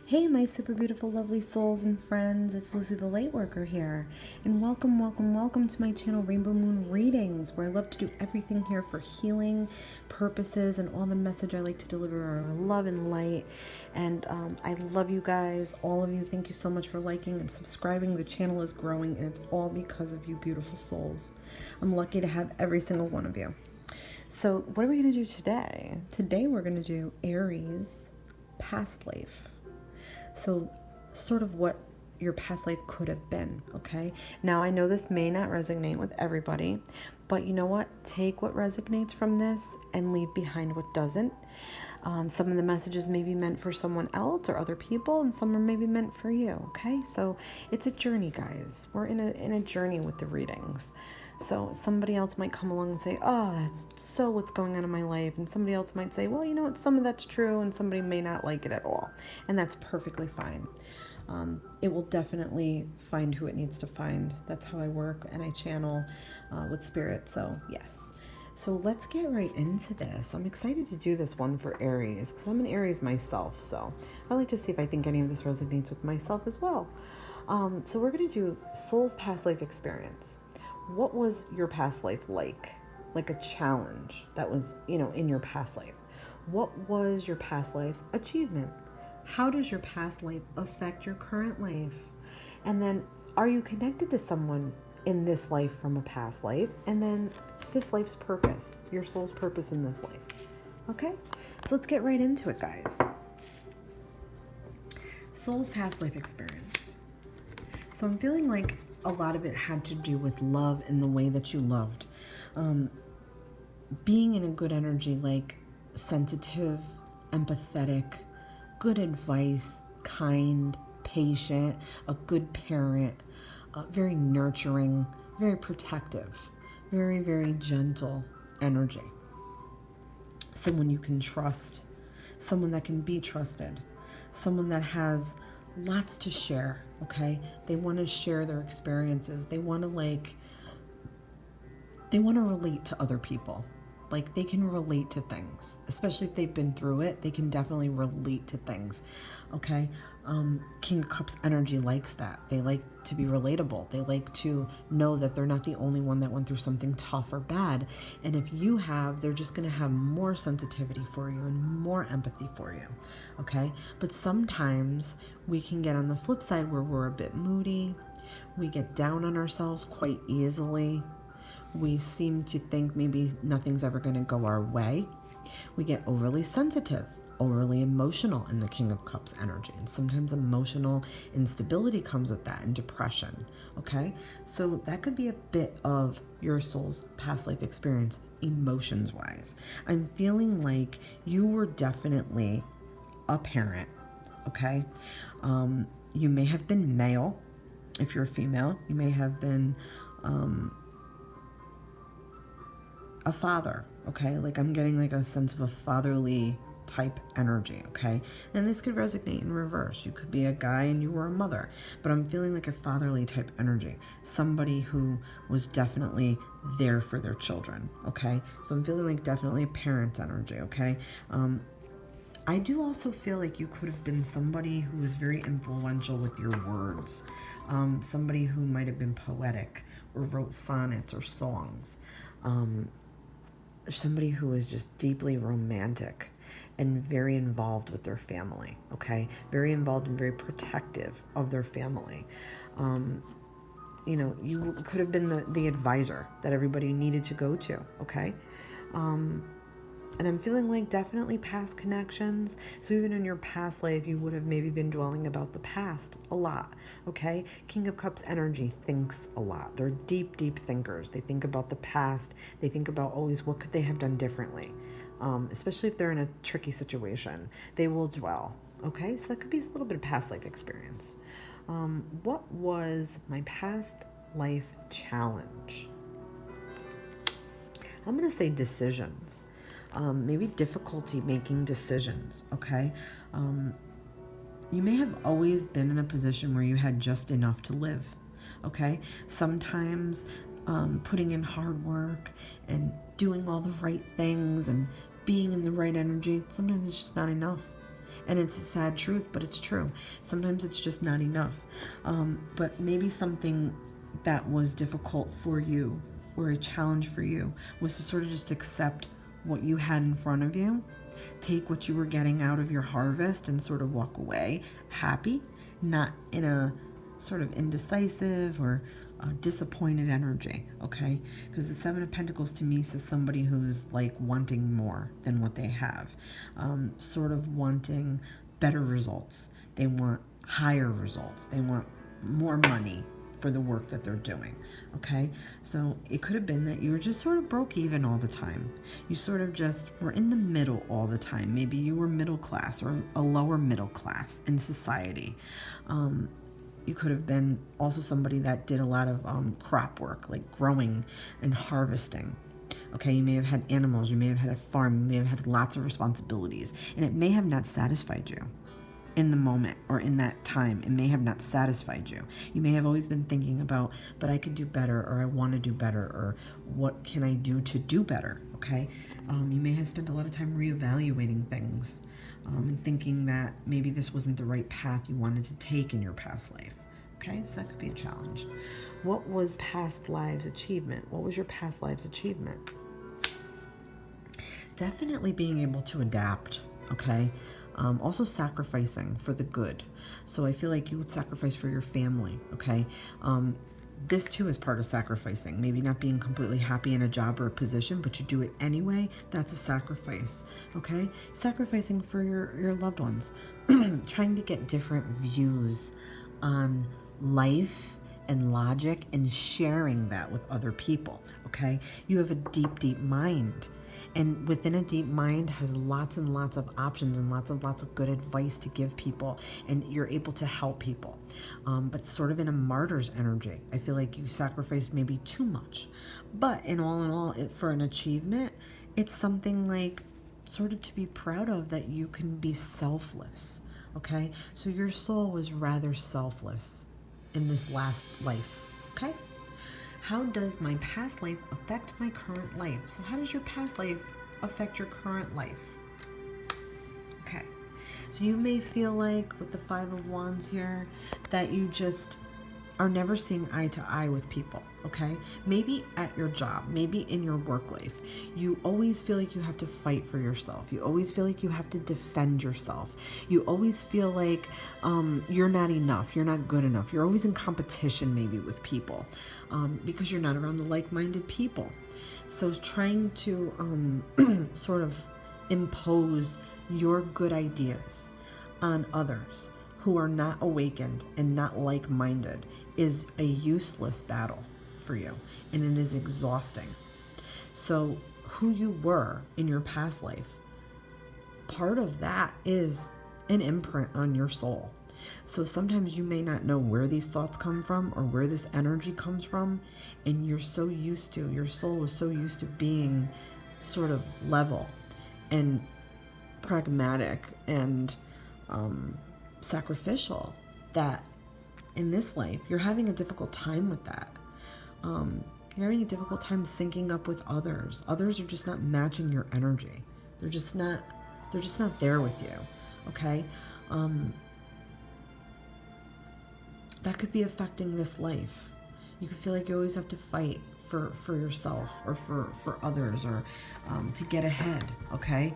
Hey, my super beautiful, lovely souls and friends. It's Lucy the Lightworker here. And welcome, welcome, welcome to my channel, Rainbow Moon Readings, where I love to do everything here for healing purposes. And all the message I like to deliver are love and light. And I love you guys, all of you. Thank you so much for liking and subscribing. The channel is growing, and it's all because of you beautiful souls. I'm lucky to have every single one of you. So what are we going to do today? Today we're going to do Aries past life. So sort of what your past life could have been, okay? Now, I know this may not resonate with everybody, but you know what? Take what resonates from this and leave behind what doesn't. Some of the messages may be meant for someone else or other people, and some are maybe meant for you, okay? So it's a journey, guys. We're in a journey with the readings. So somebody else might come along and say, oh, that's so what's going on in my life. And somebody else might say, well, you know what, some of that's true, and somebody may not like it at all. And that's perfectly fine. It will definitely find who it needs to find. That's how I work, and I channel with spirit. So yes. So let's get right into this. I'm excited to do this one for Aries because I'm an Aries myself. So I like to see if I think any of this resonates with myself as well. So we're going to do soul's past life experience. What was your past life like? Like a challenge that was, in your past life. What was your past life's achievement? How does your past life affect your current life? And then, are you connected to someone in this life from a past life? And then this life's purpose, your soul's purpose in this life. Okay? So let's get right into it, guys. Soul's past life experience. So I'm feeling like a lot of it had to do with love and the way that you loved. Being in a good energy, like sensitive, empathetic, good advice, kind, patient, a good parent, very nurturing, very protective, very, very gentle energy. Someone you can trust, someone that can be trusted, someone that has lots to share, okay? They want to share their experiences. They want to relate to other people. Like, they can relate to things, especially if they've been through it. They can definitely relate to things, okay? King of Cups energy likes that. They like to be relatable. They like to know that they're not the only one that went through something tough or bad. And if you have, they're just going to have more sensitivity for you and more empathy for you, okay? But sometimes we can get on the flip side where we're a bit moody. We get down on ourselves quite easily. We seem to think maybe nothing's ever going to go our way. We get overly sensitive, overly emotional in the King of Cups energy. And sometimes emotional instability comes with that, and depression, okay? So that could be a bit of your soul's past life experience, emotions-wise. I'm feeling like you were definitely a parent, okay? You may have been male. If you're a female, you may have been a father, okay? Like, I'm getting like a sense of a fatherly type energy, okay? And this could resonate in reverse. You could be a guy and you were a mother, but I'm feeling like a fatherly type energy. Somebody who was definitely there for their children, okay? So I'm feeling like definitely a parent energy, okay? I do also feel like you could have been somebody who was very influential with your words. Somebody who might have been poetic or wrote sonnets or songs. Somebody who is just deeply romantic and very involved with their family, okay? Very involved and very protective of their family. You could have been the advisor that everybody needed to go to, okay? And I'm feeling like definitely past connections. So even in your past life, you would have maybe been dwelling about the past a lot, okay? King of Cups energy thinks a lot. They're deep, deep thinkers. They think about the past. They think about always what could they have done differently, especially if they're in a tricky situation. They will dwell, okay? So that could be a little bit of past life experience. What was my past life challenge? I'm going to say decisions. Maybe difficulty making decisions, okay? You may have always been in a position where you had just enough to live, okay? Sometimes putting in hard work and doing all the right things and being in the right energy, sometimes it's just not enough. And it's a sad truth, but it's true. Sometimes it's just not enough. But maybe something that was difficult for you or a challenge for you was to sort of just accept what you had in front of you, take what you were getting out of your harvest and sort of walk away happy, not in a sort of indecisive or disappointed energy, okay? Because the Seven of Pentacles to me says somebody who's like wanting more than what they have, sort of wanting better results. They want higher results. They want more money for the work that they're doing, okay? So it could have been that you were just sort of broke even all the time. You sort of just were in the middle all the time. Maybe you were middle class or a lower middle class in society. You could have been also somebody that did a lot of crop work, like growing and harvesting. Okay, you may have had animals, you may have had a farm, you may have had lots of responsibilities, and it may have not satisfied you in the moment or in that time. It may have not satisfied you. You may have always been thinking about, but I could do better, or I want to do better, or what can I do to do better, okay? You may have spent a lot of time reevaluating things and thinking that maybe this wasn't the right path you wanted to take in your past life, okay? So that could be a challenge. What was past lives achievement? What was your past lives achievement? Definitely being able to adapt, okay? Also sacrificing for the good. So I feel like you would sacrifice for your family, okay? This too is part of sacrificing. Maybe not being completely happy in a job or a position, but you do it anyway. That's a sacrifice, okay? Sacrificing for your loved ones. Trying to get different views on life and logic and sharing that with other people, okay? You have a deep, deep mind. And within a deep mind has lots and lots of options and lots of good advice to give people, and you're able to help people. But sort of in a martyr's energy. I feel like you sacrificed maybe too much. But in all, for an achievement, it's something like sort of to be proud of, that you can be selfless, okay? So your soul was rather selfless in this last life, okay? How does my past life affect my current life? So how does your past life affect your current life? Okay. So you may feel like with the Five of Wands here that you just are never seeing eye to eye with people, okay? Maybe at your job, maybe in your work life, you always feel like you have to fight for yourself. You always feel like you have to defend yourself. You always feel like you're not enough, you're not good enough. You're always in competition maybe with people because you're not around the like-minded people. So trying to sort of impose your good ideas on others who are not awakened and not like-minded is a useless battle for you, and it is exhausting. So who you were in your past life, part of that is an imprint on your soul. So sometimes you may not know where these thoughts come from or where this energy comes from, and your soul was so used to being sort of level and pragmatic and sacrificial, that in this life you're having a difficult time with that. You're having a difficult time syncing up with others. Others are just not matching your energy. They're just not there with you, okay? That could be affecting this life. You could feel like you always have to fight for yourself or for others, or to get ahead, okay?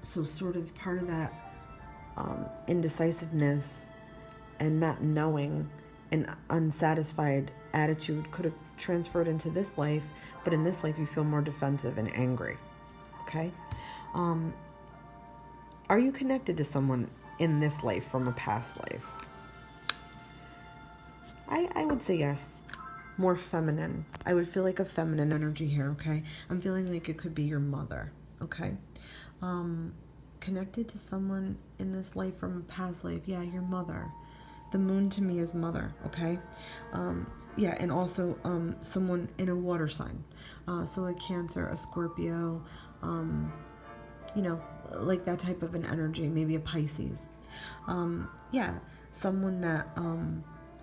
So sort of part of that indecisiveness and not knowing and unsatisfied attitude could have transferred into this life, but in this life you feel more defensive and angry, okay? Are you connected to someone in this life from a past life? I would say yes. More feminine. I would feel like a feminine energy here, okay? I'm feeling like it could be your mother, okay? Connected to someone in this life from a past life. Yeah, your mother. The moon to me is mother, okay? Yeah, and also someone in a water sign. So a Cancer, a Scorpio, you know, like that type of an energy, maybe a Pisces. Yeah, someone that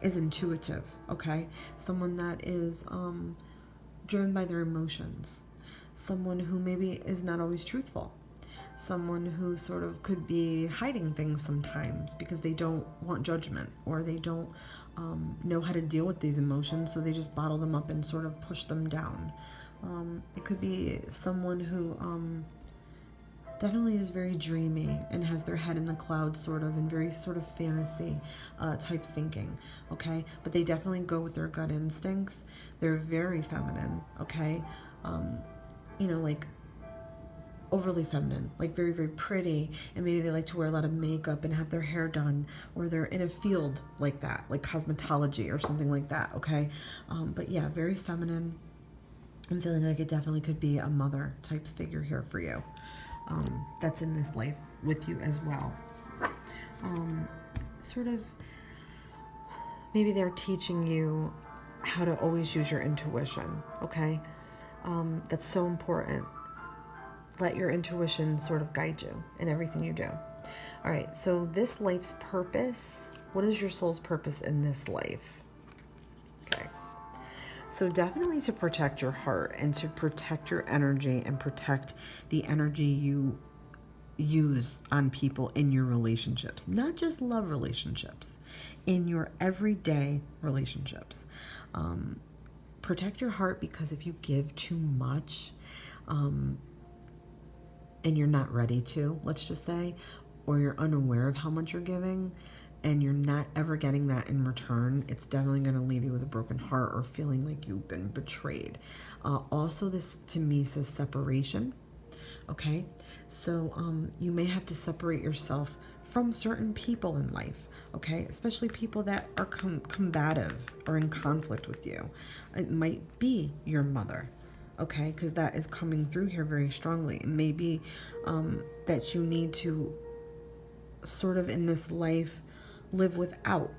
is intuitive, okay? Someone that is driven by their emotions. Someone who maybe is not always truthful. someone who sort of could be hiding things sometimes because they don't want judgment, or they don't know how to deal with these emotions, so they just bottle them up and sort of push them down. It could be someone who definitely is very dreamy and has their head in the clouds, sort of, and very sort of fantasy type thinking, okay? But they definitely go with their gut instincts. They're very feminine, okay? You know, like overly feminine, like very, very pretty, and maybe they like to wear a lot of makeup and have their hair done, or they're in a field like that, like cosmetology or something like that, okay? But yeah, very feminine. I'm feeling like it definitely could be a mother type figure here for you. That's in this life with you as well. Sort of, maybe they're teaching you how to always use your intuition, okay? That's so important. Let your intuition sort of guide you in everything you do. All right, so this life's purpose, what is your soul's purpose in this life? Okay. So definitely to protect your heart and to protect your energy and protect the energy you use on people in your relationships, not just love relationships, in your everyday relationships. Protect your heart, because if you give too much and you're not ready to, let's just say, or you're unaware of how much you're giving, and you're not ever getting that in return, it's definitely going to leave you with a broken heart or feeling like you've been betrayed. Also, this to me says separation. Okay, so you may have to separate yourself from certain people in life, okay, especially people that are combative or in conflict with you. It might be your mother, okay, because that is coming through here very strongly. It may be that you need to sort of in this life live without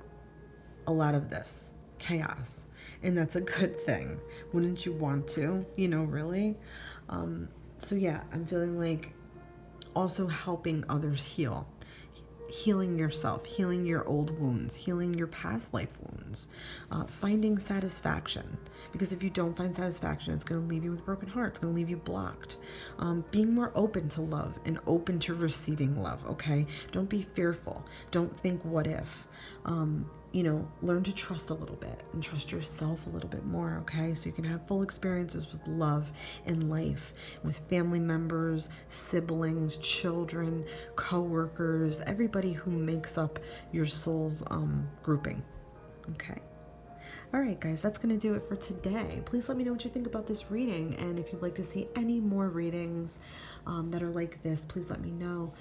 a lot of this chaos, and that's a good thing. Wouldn't you want to, you know, really? So yeah, I'm feeling like also helping others heal, healing yourself, healing your old wounds, healing your past life wounds, finding satisfaction, because if you don't find satisfaction, it's going to leave you with a broken heart. It's going to leave you blocked. Being more open to love and open to receiving love, okay? Don't be fearful. Don't think what if. You know, learn to trust a little bit and trust yourself a little bit more, okay? So you can have full experiences with love in life, with family members, siblings, children, co-workers, everybody who makes up your soul's grouping, okay? All right, guys, that's going to do it for today. Please let me know what you think about this reading, and if you'd like to see any more readings that are like this, please let me know.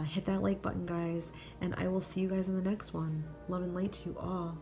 Hit that like button, guys, and I will see you guys in the next one. Love and light to you all.